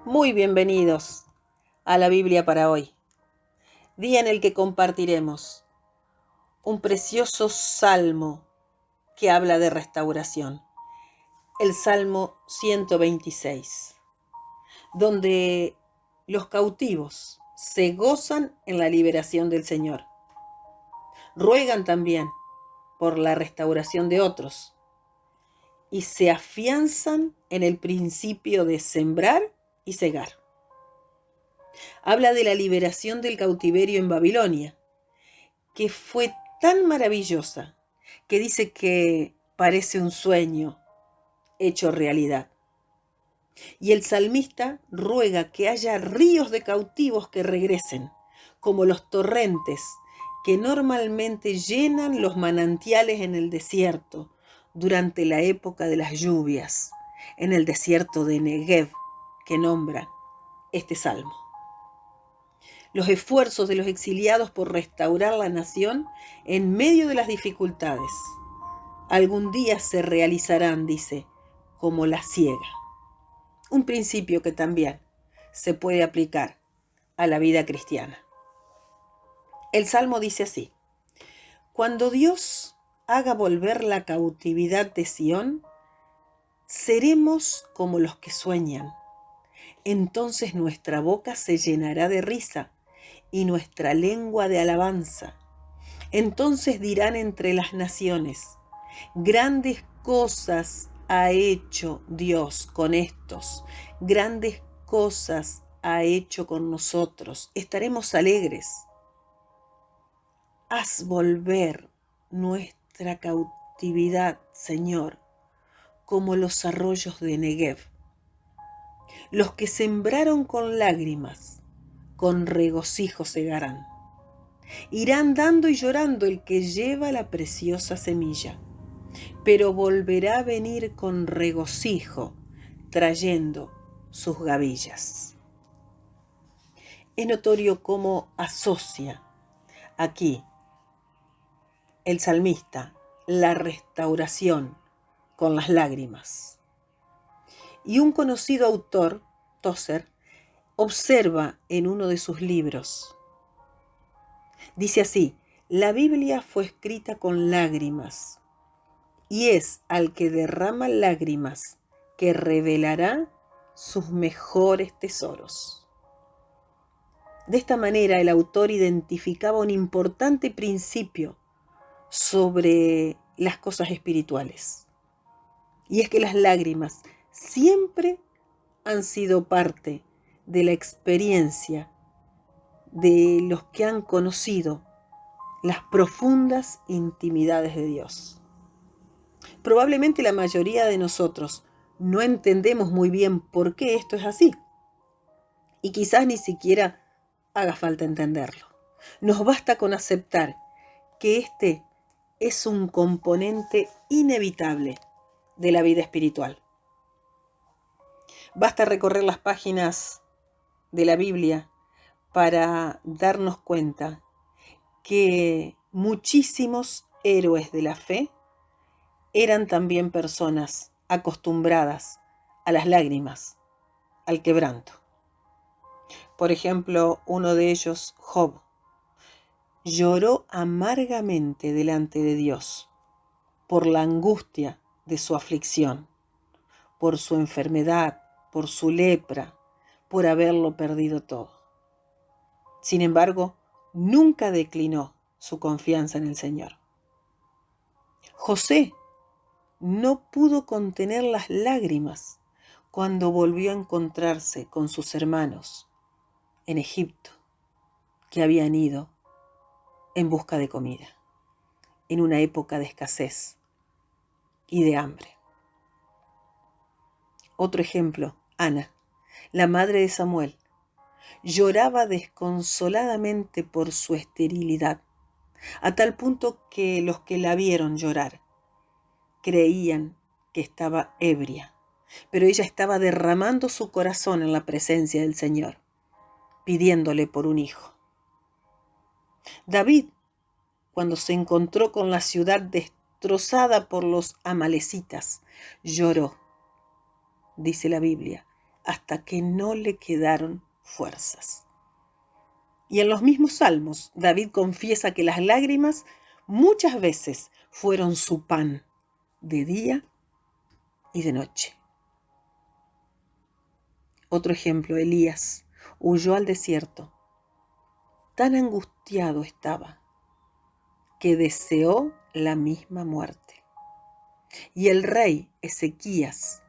Muy bienvenidos a la Biblia para hoy, día en el que compartiremos un precioso salmo que habla de restauración, el Salmo 126, donde los cautivos se gozan en la liberación del Señor. Ruegan también por la restauración de otros y se afianzan en el principio de sembrar y cegar. Habla de la liberación del cautiverio en Babilonia, que fue tan maravillosa que dice que parece un sueño hecho realidad. Y el salmista ruega que haya ríos de cautivos que regresen, como los torrentes que normalmente llenan los manantiales en el desierto durante la época de las lluvias, en el desierto de Negev, que nombra este salmo. Los esfuerzos de los exiliados por restaurar la nación en medio de las dificultades. Algún día se realizarán, dice, como la siega. Un principio que también se puede aplicar a la vida cristiana. El Salmo dice así: cuando Dios haga volver la cautividad de Sión, seremos como los que sueñan. Entonces nuestra boca se llenará de risa y nuestra lengua de alabanza. Entonces dirán entre las naciones: grandes cosas ha hecho Dios con estos, grandes cosas ha hecho con nosotros. Estaremos alegres. Haz volver nuestra cautividad, Señor, como los arroyos de Negev. Los que sembraron con lágrimas, con regocijo segarán. Irán dando y llorando el que lleva la preciosa semilla, pero volverá a venir con regocijo, trayendo sus gavillas. Es notorio cómo asocia aquí el salmista la restauración con las lágrimas. Y un conocido autor, Tozer, observa en uno de sus libros, dice así: la Biblia fue escrita con lágrimas, y es al que derrama lágrimas que revelará sus mejores tesoros. De esta manera, el autor identificaba un importante principio sobre las cosas espirituales. Y es que las lágrimas siempre han sido parte de la experiencia de los que han conocido las profundas intimidades de Dios. Probablemente la mayoría de nosotros no entendemos muy bien por qué esto es así. Y quizás ni siquiera haga falta entenderlo. Nos basta con aceptar que este es un componente inevitable de la vida espiritual. Basta recorrer las páginas de la Biblia para darnos cuenta que muchísimos héroes de la fe eran también personas acostumbradas a las lágrimas, al quebranto. Por ejemplo, uno de ellos, Job, lloró amargamente delante de Dios por la angustia de su aflicción, por su enfermedad, por su lepra, por haberlo perdido todo. Sin embargo, nunca declinó su confianza en el Señor. José no pudo contener las lágrimas cuando volvió a encontrarse con sus hermanos en Egipto, que habían ido en busca de comida, en una época de escasez y de hambre. Otro ejemplo, Ana, la madre de Samuel, lloraba desconsoladamente por su esterilidad, a tal punto que los que la vieron llorar creían que estaba ebria, pero ella estaba derramando su corazón en la presencia del Señor, pidiéndole por un hijo. David, cuando se encontró con la ciudad destrozada por los amalecitas, lloró, dice la Biblia, hasta que no le quedaron fuerzas. Y en los mismos salmos, David confiesa que las lágrimas muchas veces fueron su pan de día y de noche. Otro ejemplo, Elías huyó al desierto. Tan angustiado estaba que deseó la misma muerte. Y el rey Ezequías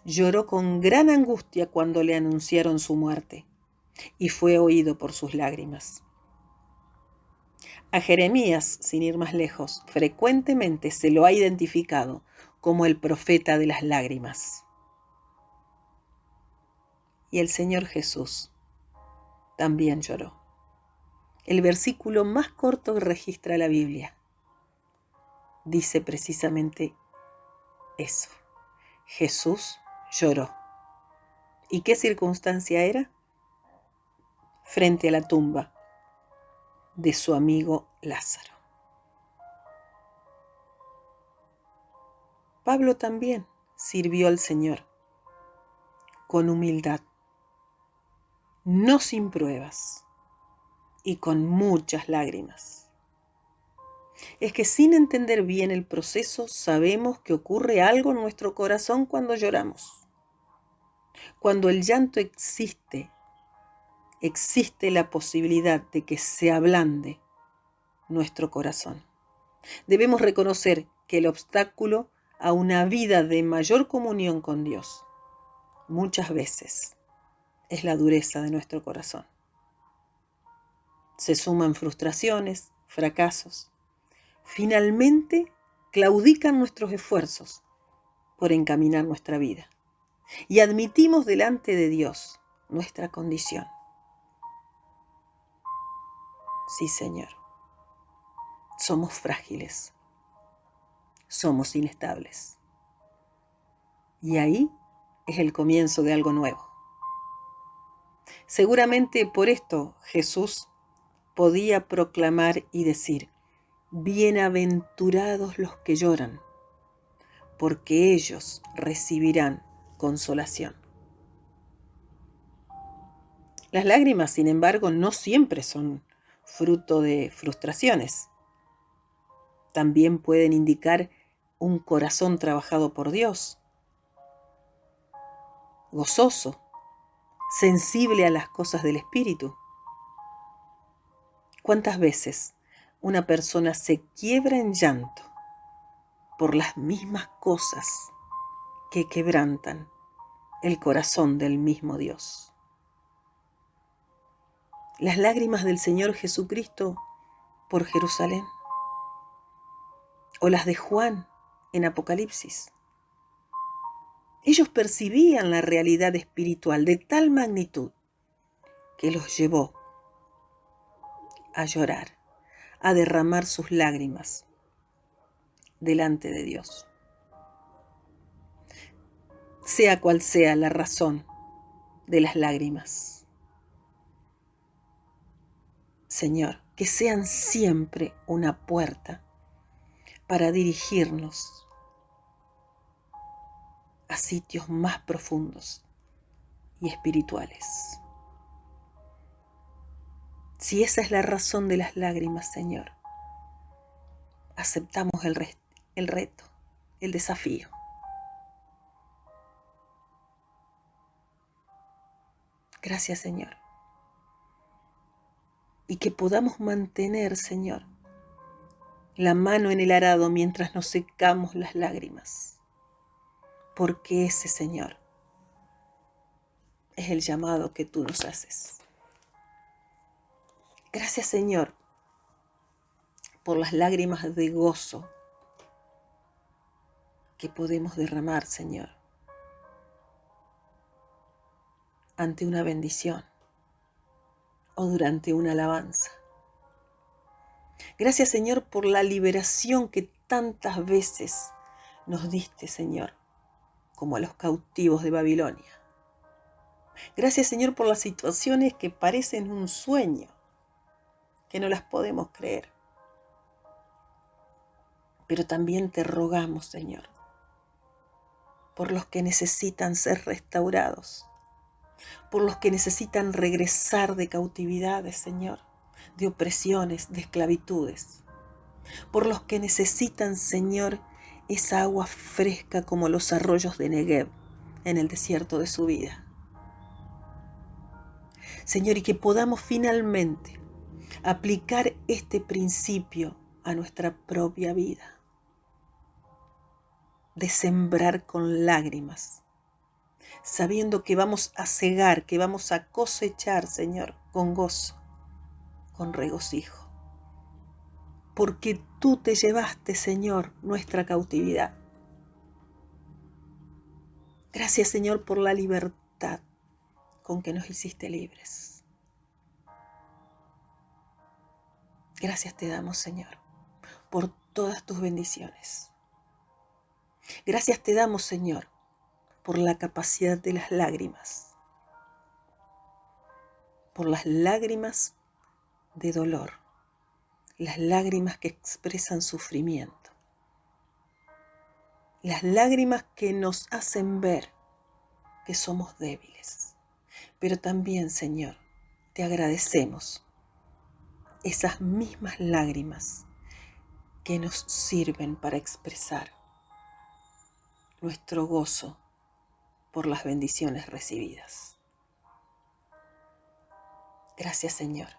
lloró con gran angustia cuando le anunciaron su muerte y fue oído por sus lágrimas. A Jeremías, sin ir más lejos, frecuentemente se lo ha identificado como el profeta de las lágrimas. Y el Señor Jesús también lloró. El versículo más corto que registra la Biblia dice precisamente eso. Jesús lloró. ¿Y qué circunstancia era? Frente a la tumba de su amigo Lázaro. Pablo también sirvió al Señor con humildad, no sin pruebas y con muchas lágrimas. Es que sin entender bien el proceso sabemos que ocurre algo en nuestro corazón cuando lloramos. Cuando el llanto existe la posibilidad de que se ablande nuestro corazón. Debemos reconocer que el obstáculo a una vida de mayor comunión con Dios muchas veces es la dureza de nuestro corazón. Se suman frustraciones, fracasos. Finalmente, claudican nuestros esfuerzos por encaminar nuestra vida y admitimos delante de Dios nuestra condición. Sí, Señor, somos frágiles, somos inestables. Y ahí es el comienzo de algo nuevo. Seguramente por esto Jesús podía proclamar y decir: bienaventurados los que lloran, porque ellos recibirán consolación. Las lágrimas, sin embargo, no siempre son fruto de frustraciones. También pueden indicar un corazón trabajado por Dios, gozoso, sensible a las cosas del Espíritu. ¿Cuántas veces una persona se quiebra en llanto por las mismas cosas que quebrantan el corazón del mismo Dios? Las lágrimas del Señor Jesucristo por Jerusalén, o las de Juan en Apocalipsis. Ellos percibían la realidad espiritual de tal magnitud que los llevó a llorar, a derramar sus lágrimas delante de Dios. Sea cual sea la razón de las lágrimas, Señor, que sean siempre una puerta para dirigirnos a sitios más profundos y espirituales. Si esa es la razón de las lágrimas, Señor, aceptamos el reto, el desafío. Gracias, Señor. Y que podamos mantener, Señor, la mano en el arado mientras nos secamos las lágrimas. Porque ese, Señor, es el llamado que tú nos haces. Gracias, Señor, por las lágrimas de gozo que podemos derramar, Señor, ante una bendición o durante una alabanza. Gracias, Señor, por la liberación que tantas veces nos diste, Señor, como a los cautivos de Babilonia. Gracias, Señor, por las situaciones que parecen un sueño, que no las podemos creer. Pero también te rogamos, Señor, por los que necesitan ser restaurados, por los que necesitan regresar de cautividades, Señor, de opresiones, de esclavitudes, por los que necesitan, Señor, esa agua fresca como los arroyos de Negev en el desierto de su vida. Señor, y que podamos finalmente aplicar este principio a nuestra propia vida, de sembrar con lágrimas, sabiendo que vamos a segar, que vamos a cosechar, Señor, con gozo, con regocijo. Porque tú te llevaste, Señor, nuestra cautividad. Gracias, Señor, por la libertad con que nos hiciste libres. Gracias te damos, Señor, por todas tus bendiciones. Gracias te damos, Señor, por la capacidad de las lágrimas, por las lágrimas de dolor, las lágrimas que expresan sufrimiento, las lágrimas que nos hacen ver que somos débiles. Pero también, Señor, te agradecemos esas mismas lágrimas que nos sirven para expresar nuestro gozo por las bendiciones recibidas. Gracias, Señor,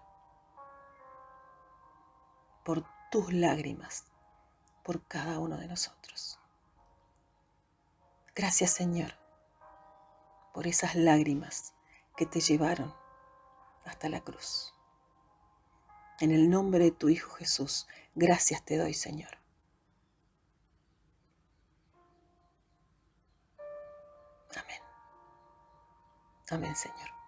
por tus lágrimas, por cada uno de nosotros. Gracias, Señor, por esas lágrimas que te llevaron hasta la cruz. En el nombre de tu Hijo Jesús, gracias te doy, Señor. Amén. Amén, Señor.